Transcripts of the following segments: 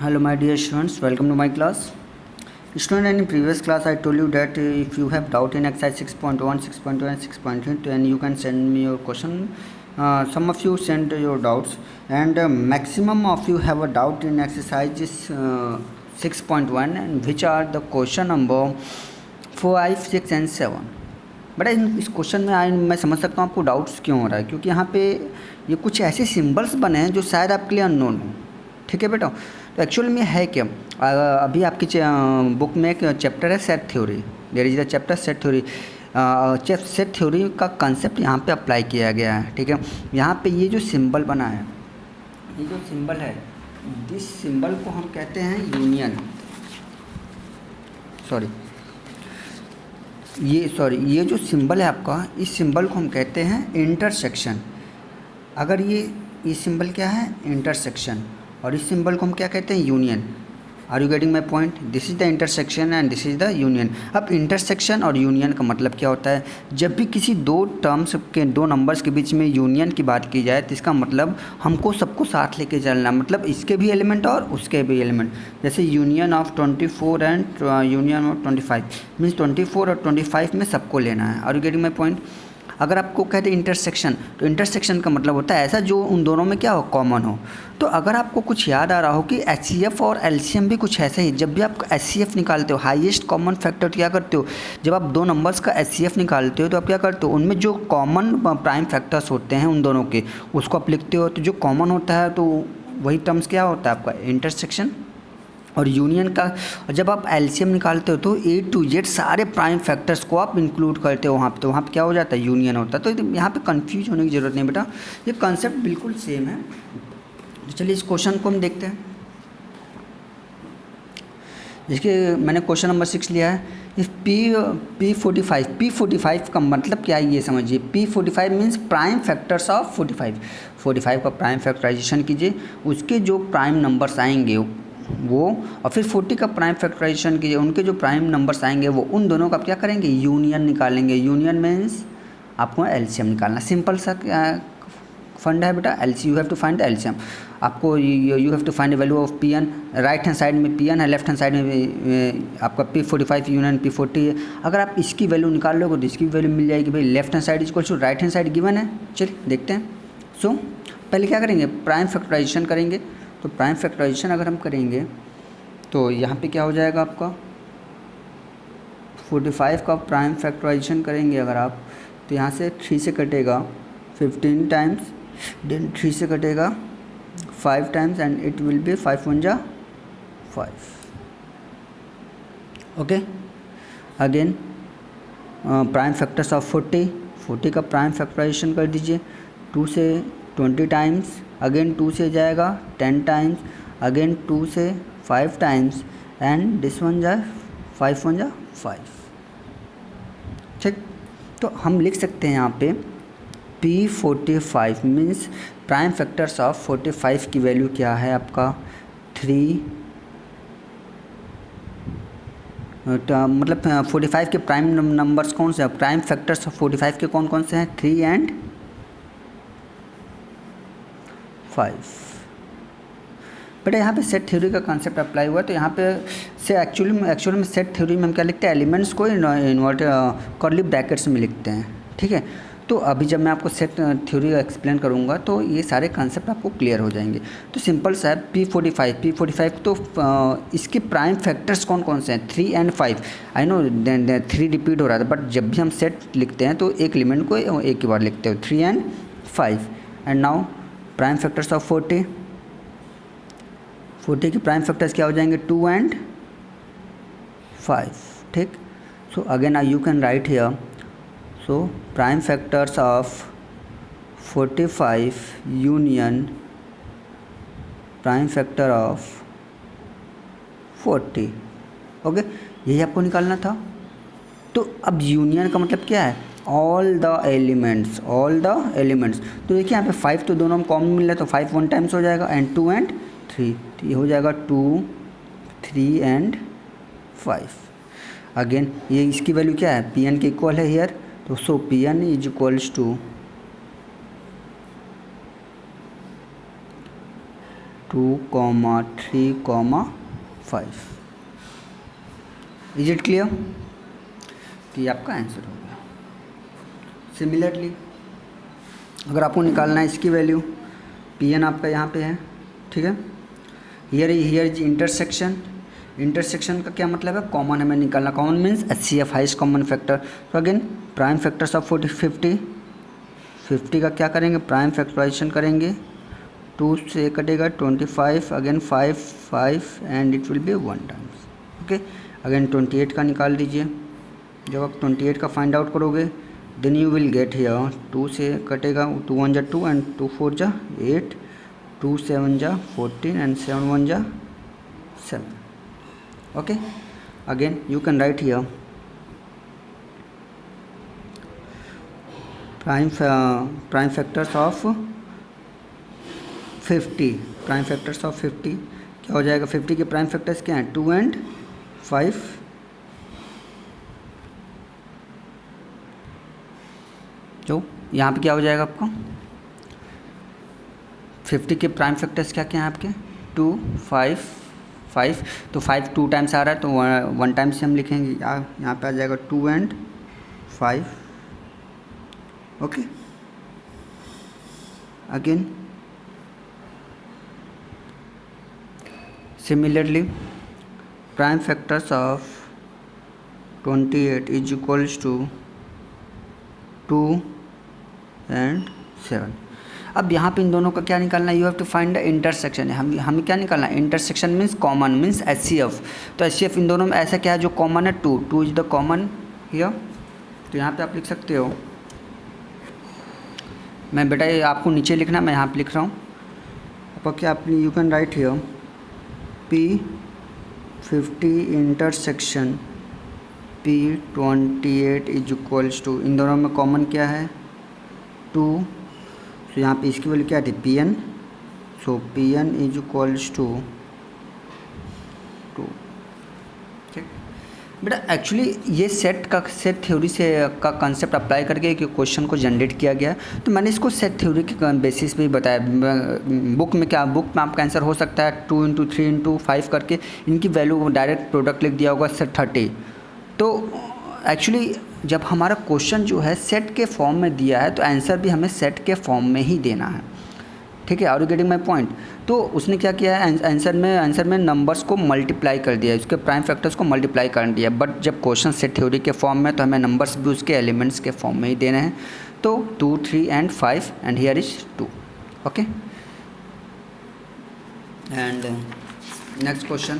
Hello my dear students, welcome to my class. Student, in previous class I told you that if you have doubt in exercise 6.1, 6.2 and 6.8 then you can send me your question. Some of you sent your doubts and maximum of you have a doubt in exercise 6.1 and which are the question number 5, 6 and 7. But इस question में मैं समझ सकता हूँ आपको doubts क्यों हो रहा है, क्योंकि यहाँ पे ये कुछ ऐसे सिंबल्स बने हैं जो शायद आपके लिए अननोन हो। ठीक है बेटा, तो एक्चुअल में है क्या, अभी आपकी बुक में एक चैप्टर है set theory, there is the chapter set theory. Set theory का कंसेप्ट यहाँ पे अप्लाई किया गया है। ठीक है, यहाँ पे ये जो सिंबल बना है, ये जो सिंबल है, दिस सिंबल को हम कहते हैं यूनियन। ये जो सिंबल है आपका, इस सिंबल को हम कहते हैं इंटरसेक्शन। अगर ये सिंबल क्या है, इंटरसेक्शन, और इस सिंबल को हम क्या कहते हैं, union. Are you getting my point? This is the intersection and this is the union. अब इंटरसेक्शन और यूनियन का मतलब क्या होता है, जब भी किसी दो टर्म्स के, दो नंबर्स के बीच में यूनियन की बात की जाए तो इसका मतलब हमको सबको साथ लेके चलना, मतलब इसके भी एलिमेंट और उसके भी एलिमेंट। जैसे union of 24 and union of 25 means 24 और 25 में सबको लेना है। Are you getting my point? अगर आपको कहते हैं इंटरसेक्शन, तो इंटरसेक्शन का मतलब होता है ऐसा जो उन दोनों में क्या हो, कॉमन हो। तो अगर आपको कुछ याद आ रहा हो कि एचसीएफ और एलसीएम भी कुछ ऐसा ही, जब भी आप एचसीएफ निकालते हो, हाईएस्ट कॉमन फैक्टर, क्या करते हो, जब आप दो नंबर्स का एचसीएफ निकालते हो तो आप क्या करते हो, उनमें जो कॉमन प्राइम फैक्टर्स होते हैं उन दोनों के, उसको आप लिखते हो। तो जो कॉमन होता है तो वही टर्म्स क्या होता है आपका, इंटरसेक्शन। और यूनियन का जब आप एलसीएम निकालते हो तो ए टू जेड सारे प्राइम फैक्टर्स को आप इंक्लूड करते हो वहाँ पे, तो वहाँ पे क्या हो जाता है, यूनियन होता है। तो यहाँ पे कंफ्यूज होने की ज़रूरत नहीं बेटा, ये कॉन्सेप्ट बिल्कुल सेम है। तो चलिए इस क्वेश्चन को हम देखते हैं। इसके मैंने क्वेश्चन नंबर 6 लिया है। इफ P45 का मतलब क्या है ये समझिए। P45 means prime factors of 45 का प्राइम फैक्टराइजेशन कीजिए, उसके जो प्राइम नंबर्स आएंगे वो, और फिर 40 का प्राइम फैक्टराइजेशन कीजिए, उनके जो प्राइम नंबर्स आएंगे वो, उन दोनों का क्या करेंगे, यूनियन निकालेंगे। यूनियन मीन्स आपको एलसीएम निकालना, सिंपल सा फंड है बेटा। You have to find LCM. आपको you have to find the value of P N. Right hand side में पी एन है, लेफ्ट हैंड साइड में आपका P45 यूनियन P40 है। अगर आप इसकी वैल्यू निकाल लोगे तो इसकी वैल्यू मिल जाएगी भाई। Left hand side equal to right hand side given है। चलिए देखते हैं। सो पहले क्या करेंगे, प्राइम फैक्टराइजेशन करेंगे। तो प्राइम फैक्टराइजेशन अगर हम करेंगे तो यहाँ पे क्या हो जाएगा आपका, 45 का प्राइम फैक्टराइजेशन करेंगे अगर आप, तो यहाँ से 3 से कटेगा 15 टाइम्स, देन 3 से कटेगा 5 times and it will B 5 1 जा 5। Okay, again prime factors of 40 का प्राइम फैक्टराइजेशन कर दीजिए। 2 से 20 टाइम्स, अगेन 2 से जाएगा 10 टाइम्स, अगेन 2 से 5 टाइम्स एंड दिस वन जा 5 1 जा 5। ठीक, तो हम लिख सकते हैं यहाँ पे P45 means prime factors of 45 की वैल्यू क्या है आपका 3, मतलब 45 के प्राइम नंबर्स कौन से हैं, प्राइम फैक्टर्स ऑफ 45 के कौन कौन से हैं, 3 एंड 5। बट यहाँ पे सेट थ्योरी का कॉन्सेप्ट अप्लाई हुआ, तो यहाँ पे से एक्चुअली में सेट थ्योरी में हम क्या लिखते हैं, एलिमेंट्स को इन्वर्ट कर्ली ब्रैकेट्स में लिखते हैं। ठीक है, तो अभी जब मैं आपको सेट थ्योरी एक्सप्लेन करूँगा तो ये सारे कॉन्सेप्ट आपको क्लियर हो जाएंगे। तो सिंपल सा है, P45 तो इसके प्राइम फैक्टर्स कौन कौन से हैं, 3 एंड 5। आई नो 3 रिपीट हो रहा था, बट जब भी हम सेट लिखते हैं तो एक एलिमेंट को एक ही बार लिखते हो, 3 and 5। And now prime factors of 40 के प्राइम फैक्टर्स क्या हो जाएंगे, 2 एंड 5। ठीक, so again you can write here, so prime factors of 45 union prime factor of 40। Okay, यही आपको निकालना था। तो अब यूनियन का मतलब क्या है, ऑल द एलिमेंट्स। तो देखिए यहाँ पे 5 तो दोनों में कॉमन मिल रहा है, तो 5 1 टाइम्स हो जाएगा एंड 2 एंड 3, तो ये हो जाएगा 2 3 एंड 5। अगेन ये इसकी वैल्यू क्या है, पी एन के इक्वल है हियर, तो so P N is equals to 2,3,5। Is it clear? तो ये आपका आंसर हो गया। सिमिलरली अगर आपको निकालना है इसकी वैल्यू, पी एन आपका यहाँ पे है, ठीक है। Here is intersection. इंटरसेक्शन का क्या मतलब है? कॉमन हमें निकालना। Common means HCF, highest common factor. तो अगेन प्राइम फैक्टर्स ऑफ 50 का क्या करेंगे? प्राइम फैक्टराइजेशन करेंगे। 2 से कटेगा 25, again 5 and it will be 1 times. Okay, again 28 का निकाल दीजिए। जब आप 28 का फाइंड आउट करोगे then you will get here 2 से कटेगा 2 1 जा 2 एंड 2 4 जा 8, 2 7 जा 14 एंड 7 1 जा 7। okay, again you can write here prime factors of 50। Prime factors of 50 क्या हो जाएगा? 50 के प्राइम फैक्टर्स क्या हैं? 2 एंड 5। तो यहाँ पे क्या हो जाएगा आपको? 50 के प्राइम फैक्टर्स क्या क्या हैं आपके? 2 5 5। तो 5 2 टाइम्स आ रहा है तो 1 टाइम से हम लिखेंगे। यहाँ पे आ जाएगा 2 and 5। Okay, again similarly prime factors of 28 is equals to 2 and 7। अब यहाँ पे इन दोनों का क्या निकालना है? You have to find the intersection. हमें क्या निकालना है? Intersection means common means HCF। तो HCF इन दोनों में ऐसा क्या है जो कॉमन है? 2 इज द कॉमन हियर। तो यहाँ पे आप लिख सकते हो, मैं बेटा ये आपको नीचे लिखना, मैं यहाँ पे लिख रहा हूँ आपको क्या, आप you can write here P50 intersection P28 is equals to, इन दोनों में कॉमन क्या है? 2। तो यहाँ पे इसकी वैल्यू क्या थी? Pn। So Pn is equals to 2। ठीक बेटा, एक्चुअली ये सेट थ्योरी से का कंसेप्ट अप्लाई करके एक क्वेश्चन को जनरेट किया गया। तो मैंने इसको सेट थ्योरी के बेसिस पे ही बताया। बुक में आपका आंसर हो सकता है 2 × 3 × 5 करके इनकी वैल्यू डायरेक्ट प्रोडक्ट लिख दिया होगा सेट 30। तो एक्चुअली जब हमारा क्वेश्चन जो है सेट के फॉर्म में दिया है तो आंसर भी हमें सेट के फॉर्म में ही देना है। ठीक है, are you getting my point? तो उसने क्या किया है, आंसर में नंबर्स को मल्टीप्लाई कर दिया, उसके प्राइम फैक्टर्स को मल्टीप्लाई कर दिया। बट जब क्वेश्चन सेट थ्योरी के फॉर्म में तो हमें नंबर्स भी उसके एलिमेंट्स के फॉर्म में ही देने हैं। तो 2 3 and 5 and here is 2। Okay, and next question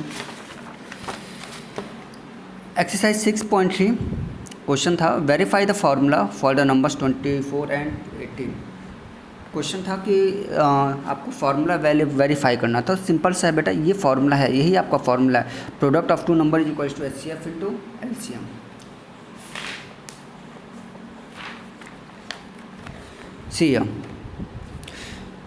exercise 6.3 question था, verify the formula for the numbers 24 and 18। Question था कि आपको फार्मूला वेरीफाई करना था। सिंपल सा है बेटा, ये फार्मूला है, यही आपका फार्मूला है। Product of 2 number is equals to HCF into LCM। See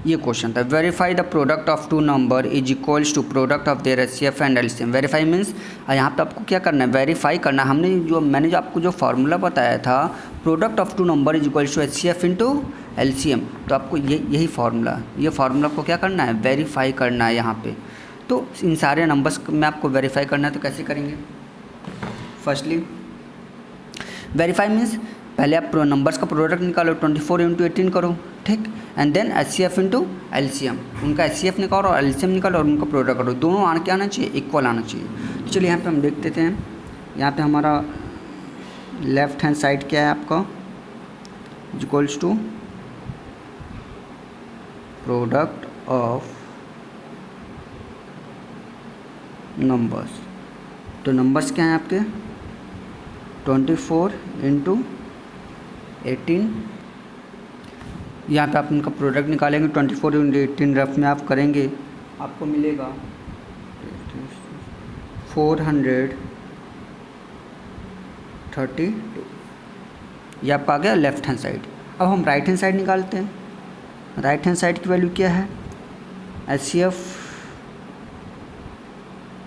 ये क्वेश्चन था, verify the product of 2 number is equals to product of their HCF and LCM। Verify means यहाँ पे आपको क्या करना है? वेरीफाई करना। मैंने जो आपको जो फार्मूला बताया था, product of 2 number is equals to HCF into LCM। तो आपको यही फार्मूला को क्या करना है? वेरीफाई करना है यहाँ पे। तो इन सारे नंबर्स में आपको वेरीफाई करना है, तो कैसे करेंगे? फर्स्टली वेरीफाई मीन्स पहले आप नंबर्स का प्रोडक्ट निकालो, 24 × 18 करो, ठीक, and then HCF into LCM। उनका HCF निकालो और LCM निकालो और उनका प्रोडक्ट करो। दोनों आना क्या आना चाहिए? इक्वल आना चाहिए। तो चलिए यहाँ पे हम देख लेते हैं। यहाँ पे हमारा लेफ्ट हैंड साइड क्या है आपका? Equals to product of numbers. तो नंबर्स क्या हैं आपके? 24 × 18। यहाँ पे आप उनका प्रोडक्ट निकालेंगे, 24 × 18 रफ में आप करेंगे, आपको मिलेगा 432। ये आपका आ गया लेफ्ट हैंड साइड। अब हम राइट हैंड साइड निकालते हैं। राइट हैंड साइड की वैल्यू क्या है? HCF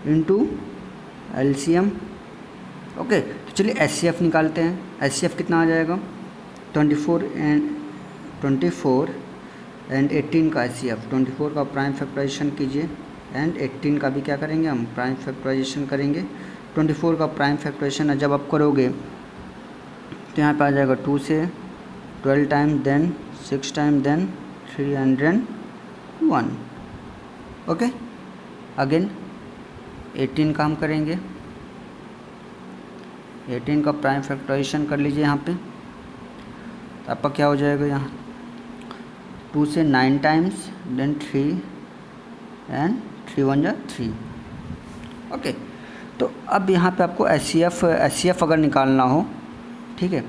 into LCM। ओके, तो चलिए HCF निकालते हैं। HCF कितना आ जाएगा? 24 एंड 18 का HCF, 24 का प्राइम फैक्टराइजेशन कीजिए एंड 18 का भी क्या करेंगे हम, प्राइम फैक्टराइजेशन करेंगे। 24 का प्राइम फैक्टराइजेशन जब आप करोगे तो यहाँ पे आ जाएगा 2 से 12 time, then 6 time, then 301। Okay, again 18 का हम करेंगे, 18 का प्राइम फैक्टराइजेशन कर लीजिए यहाँ पे, तो आपका क्या हो जाएगा यहाँ 2 से 9 टाइम्स, देन 3 एंड 3 1 जा 3। ओके, तो अब यहाँ पे आपको HCF अगर निकालना हो, ठीक है,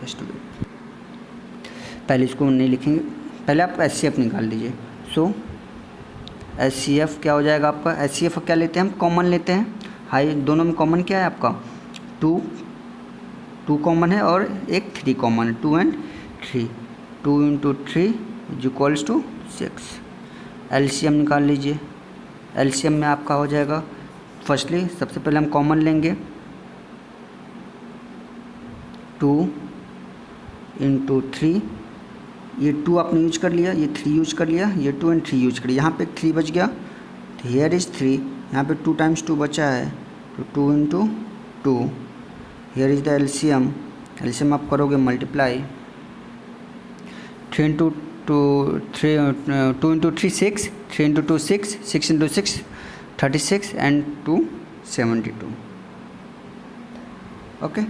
जस्ट वेट, पहले इसको नहीं लिखेंगे, पहले आप HCF निकाल लीजिए। सो HCF क्या हो जाएगा आपका, HCF क्या लेते हैं हम, कॉमन लेते हैं, हाई दोनों में कॉमन क्या है आपका 2 कॉमन है और एक 3 कॉमन है, 2 एंड 3, 2 × 3 = 6। LCM निकाल लीजिए। LCM में आपका हो जाएगा, फर्स्टली सबसे पहले हम कॉमन लेंगे 2 × 3, ये 2 आपने यूज कर लिया, ये 3 यूज कर लिया, ये 2 एंड 3 यूज कर लिया, यहाँ पे 3 बच गया, तो हियर इज़ 3, यहाँ पे 2 टाइम्स 2 बचा है, तो 2 × 2, हियर इज़ द LCM आप करोगे मल्टीप्लाई, 2 × 3 6, 3 × 2 6, 6 × 6 36 एंड 2 72। ओके,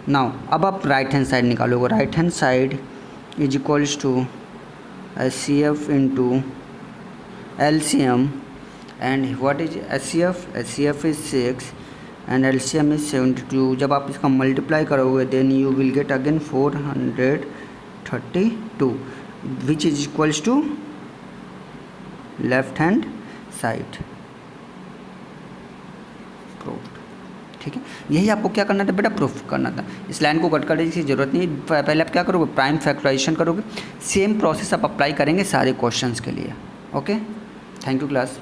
नाउ अब आप राइट हैंड साइड निकालोगे, right hand side = HCF × LCM, and what is HCF? HCF is 6 and LCM is 72। जब आप इसका मल्टीप्लाई करोगे then you will get again 432 which is equals to left hand side. ठीक है, यही आपको क्या करना था बेटा, प्रूफ करना था। इस लाइन को कट करने की ज़रूरत नहीं, पहले आप क्या करोगे, प्राइम फैक्टराइजेशन करोगे। सेम प्रोसेस आप अप्लाई करेंगे सारे क्वेश्चंस के लिए। Okay, thank you class.